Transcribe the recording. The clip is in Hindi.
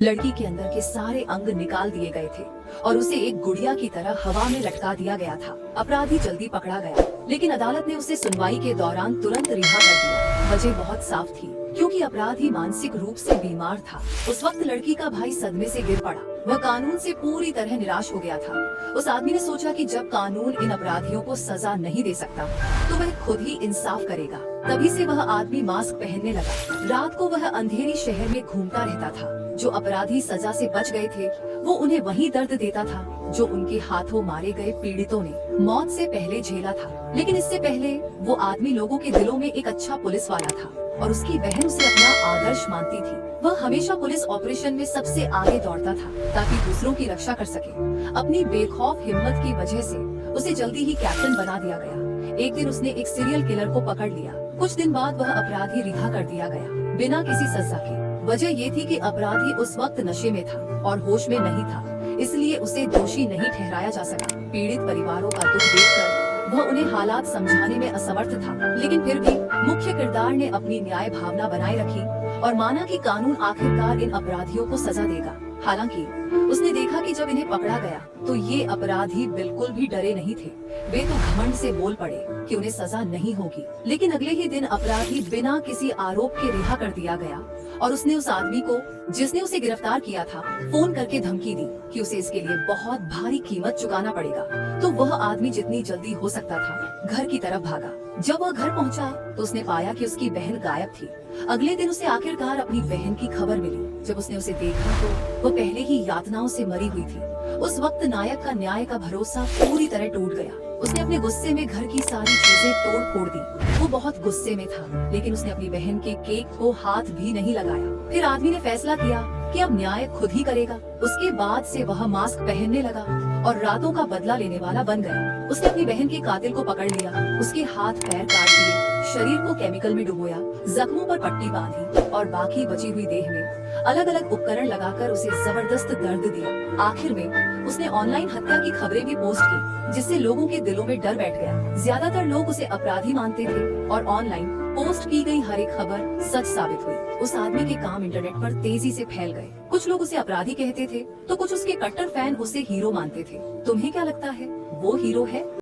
लड़की के अंदर के सारे अंग निकाल दिए गए थे और उसे एक गुड़िया की तरह हवा में लटका दिया गया था। अपराधी जल्दी पकड़ा गया, लेकिन अदालत ने उसे सुनवाई के दौरान तुरंत रिहा कर दिया। वजह बहुत साफ थी, क्योंकि अपराधी मानसिक रूप से बीमार था। उस वक्त लड़की का भाई सदमे से गिर पड़ा। वह कानून से पूरी तरह निराश हो गया था। उस आदमी ने सोचा कि जब कानून इन अपराधियों को सजा नहीं दे सकता, तो वह खुद ही इंसाफ करेगा। तभी से वह आदमी मास्क पहनने लगा। रात को वह अंधेरी शहर में घूमता रहता था। जो अपराधी सजा से बच गए थे, वो उन्हें वही दर्द देता था जो उनके हाथों मारे गए पीड़ितों ने मौत से पहले झेला था। लेकिन इससे पहले वो आदमी लोगों के दिलों में एक अच्छा पुलिस वाला था और उसकी बहन उसे अपना आदर्श मानती थी। वह हमेशा पुलिस ऑपरेशन में सबसे आगे दौड़ता था ताकि दूसरों की रक्षा कर सके। अपनी बेखौफ हिम्मत की वजह से उसे जल्दी ही कैप्टन बना दिया गया। एक दिन उसने एक सीरियल किलर को पकड़ लिया। कुछ दिन बाद वह अपराधी रिहा कर दिया गया, बिना किसी सजा के। वजह ये थी कि अपराधी उस वक्त नशे में था और होश में नहीं था, इसलिए उसे दोषी नहीं ठहराया जा सका। पीड़ित परिवारों का दुख देखकर वह उन्हें हालात समझाने में असमर्थ था, लेकिन फिर भी मुख्य किरदार ने अपनी न्याय भावना बनाए रखी और माना कि कानून आखिरकार इन अपराधियों को सजा देगा। हालांकि उसने देखा कि जब इन्हें पकड़ा गया तो ये अपराधी बिल्कुल भी डरे नहीं थे। वे तो घमंड से बोल पड़े कि उन्हें सजा नहीं होगी। लेकिन अगले ही दिन अपराधी बिना किसी आरोप के रिहा कर दिया गया और उसने उस आदमी को, जिसने उसे गिरफ्तार किया था, फोन करके धमकी दी कि उसे इसके लिए बहुत भारी कीमत चुकाना पड़ेगा। तो वह आदमी जितनी जल्दी हो सकता था घर की तरफ भागा। जब वह घर पहुंचा तो उसने पाया कि उसकी बहन गायब थी। अगले दिन उसे आखिरकार अपनी बहन की खबर मिली। जब उसने उसे देखा तो वह पहले ही यातनाओं से मरी हुई थी। उस वक्त नायक का न्याय का भरोसा पूरी तरह टूट गया। उसने अपने गुस्से में घर की सारी चीजें तोड़ फोड़ दी। वो बहुत गुस्से में था, लेकिन उसने अपनी बहन के केक को हाथ भी नहीं लगाया। फिर आदमी ने फैसला किया कि अब न्याय खुद ही करेगा। उसके बाद से वह मास्क पहनने लगा और रातों का बदला लेने वाला बन गया। उसने अपनी बहन के कातिल को पकड़ लिया, उसके हाथ पैर काट दिए, शरीर को केमिकल में डुबोया, जख्मों पर पट्टी बांधी और बाकी बची हुई देह में अलग अलग उपकरण लगाकर उसे जबरदस्त दर्द दिया। आखिर में उसने ऑनलाइन हत्या की खबरें भी पोस्ट की, जिससे लोगों के दिलों में डर बैठ गया। ज्यादातर लोग उसे अपराधी मानते थे और ऑनलाइन पोस्ट की गई हर एक खबर सच साबित हुई। उस आदमी के काम इंटरनेट पर तेजी से फैल गए। कुछ लोग उसे अपराधी कहते थे तो कुछ उसके कट्टर फैन उसे हीरो मानते थे। तुम्हें क्या लगता है, वो हीरो है